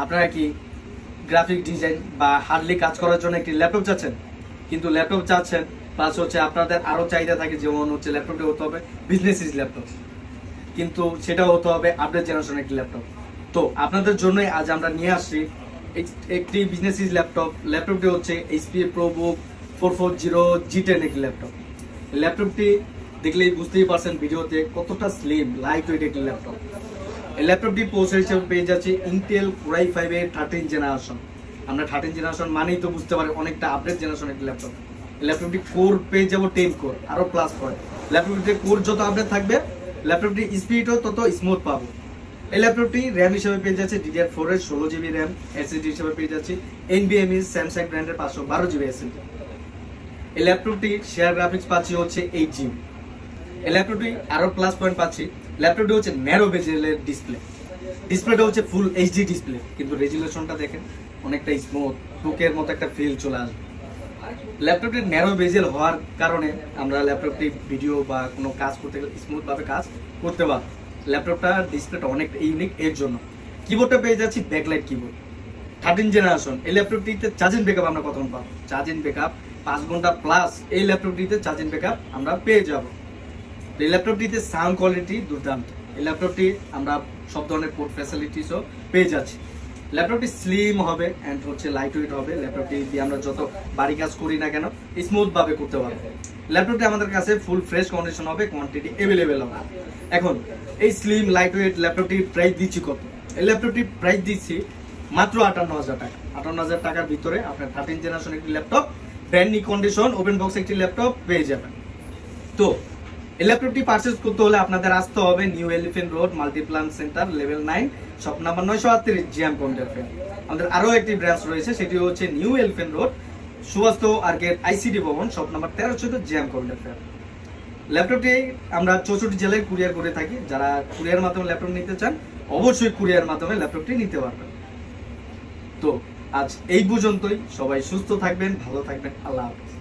আপনারা কি graphic design বা হার্ডলি কাজ করার জন্য একটি ল্যাপটপ চাচ্ছেন, কিন্তু ল্যাপটপ চাচ্ছেন প্লাস হচ্ছে আপনাদের আরো চাহিদা থাকে, যেমন হচ্ছে ল্যাপটপটি হতে হবে বিজনেস ইজ ল্যাপটপ, কিন্তু সেটাও হতে হবে আপডেট জেনারেশন একটি ল্যাপটপ। তো আপনাদের জন্যই আজ আমরা নিয়ে আসছি একটি বিজনেস ইজ ল্যাপটপ। ল্যাপটপটি হচ্ছে HP ProBook 440 G10 একটি ল্যাপটপ। ল্যাপটপটি দেখলেই বুঝতেই পারছেন ভিডিওতে কতটা স্লিম লাইট ওয়েট একটি ল্যাপটপ। এই ল্যাপটপটি প্রসেসর হিসেবে পেয়ে যাচ্ছে ইন্টেল Core i5 এর 13 জেনারেশন। আমরা 13 জেনারেশন মানেই তো বুঝতে পারি অনেকটা আপডেট জেনারেশন একটি ল্যাপটপ। এই ল্যাপটপটি কোর পেয়ে যাবো 10 কোর, আরো প্লাস পয়েন্ট। ল্যাপটপটিতে কোর যত আপডেট থাকবে ল্যাপটপটি স্পিডও তত স্মুথ পাবো। এই ল্যাপটপটি র্যাম হিসেবে পেয়ে যাচ্ছে DDR4 এর 16GB র্যাম, SSD হিসেবে পেয়ে যাচ্ছে NVMe স্যামসাং ব্র্যান্ডের 512GB SSD। এই ল্যাপটপটি শেয়ার গ্রাফিক্স পাচ্ছি হচ্ছে 8GB। এই ল্যাপটপটি আরো প্লাস পয়েন্ট পাচ্ছি, ল্যাপটপটি হচ্ছে ন্যারো বেজেলের ডিসপ্লেটা হচ্ছে ফুল HD ডিসপ্লে, কিন্তু রেজুলেশনটা দেখেন অনেকটা স্মুথ টুকের মতো একটা ফিল চলে আসবে। ল্যাপটপটি ন্যারো বেজেল হওয়ার কারণে আমরা ল্যাপটপটি ভিডিও বা কোনো কাজ করতে গেলে স্মুথ ভাবে কাজ করতে পারবো। ল্যাপটপটা ডিসপ্লেটা অনেকটা ইউনিক এর জন্য। কিবোর্ডটা পেয়ে যাচ্ছি ব্যাকলাইট কিবোর্ড 13 জেনারেশন। এই ল্যাপটপটিতে চার্জিং ব্যাকআপ আমরা কতক্ষণ পাবো? চার্জিং ব্যাকআপ 5 ঘন্টা প্লাস এই ল্যাপটপটিতে চার্জিং ব্যাকআপ আমরা পেয়ে যাব। এই ল্যাপটপটিতে সাউন্ড কোয়ালিটি দুর্দান্ত। এই ল্যাপটপটি আমরা সব ধরনের পোর্ট ফ্যাসিলিটিসও পেয়ে যাচ্ছি। ল্যাপটপটি স্লিম হবে এন্ড হচ্ছে লাইট ওয়েট হবে। ল্যাপটপটি দিয়ে আমরা যত বাড়ি কাজ করি না কেন স্মুথ ভাবে করতে পারবো। ল্যাপটপটি আমাদের কাছে ফুল ফ্রেশ কন্ডিশন হবে, কোয়ান্টিটি अवेलेबल হবে। এখন এই স্লিম লাইট ওয়েট ল্যাপটপটির প্রাইস দিচ্ছি কত? এই ল্যাপটপটির প্রাইস দিচ্ছি মাত্র 58,000 টাকা। 58,000 টাকার ভিতরে আপনার 13 জেনারেশন একটি laptop brand new condition open box একটি ল্যাপটপ পেয়ে যাবেন। তো এই ল্যাপটপটি পারচেজ করতে হলে আপনাদের আসতে হবে New Elephant Road Multiplan Center level 9 shop number 938 GM contact. আমাদের আরো একটি ব্রাঞ্চ রয়েছে, সেটি হচ্ছে New Elephant Road Subhash Arcade ICD ভবন শপ নাম্বার 1314 জিএম কন্টাক্ট। ল্যাপটপটি আমরা 64 জেলায় কুরিয়ার করে থাকি। যারা কুরিয়ার মাধ্যমে ল্যাপটপ নিতে চান অবশ্যই কুরিয়ার মাধ্যমে ল্যাপটপটি নিতে পারবেন। তো আজ এই পর্যন্তই, সবাই সুস্থ থাকবেন, ভালো থাকবেন, আল্লাহ হাফেজ।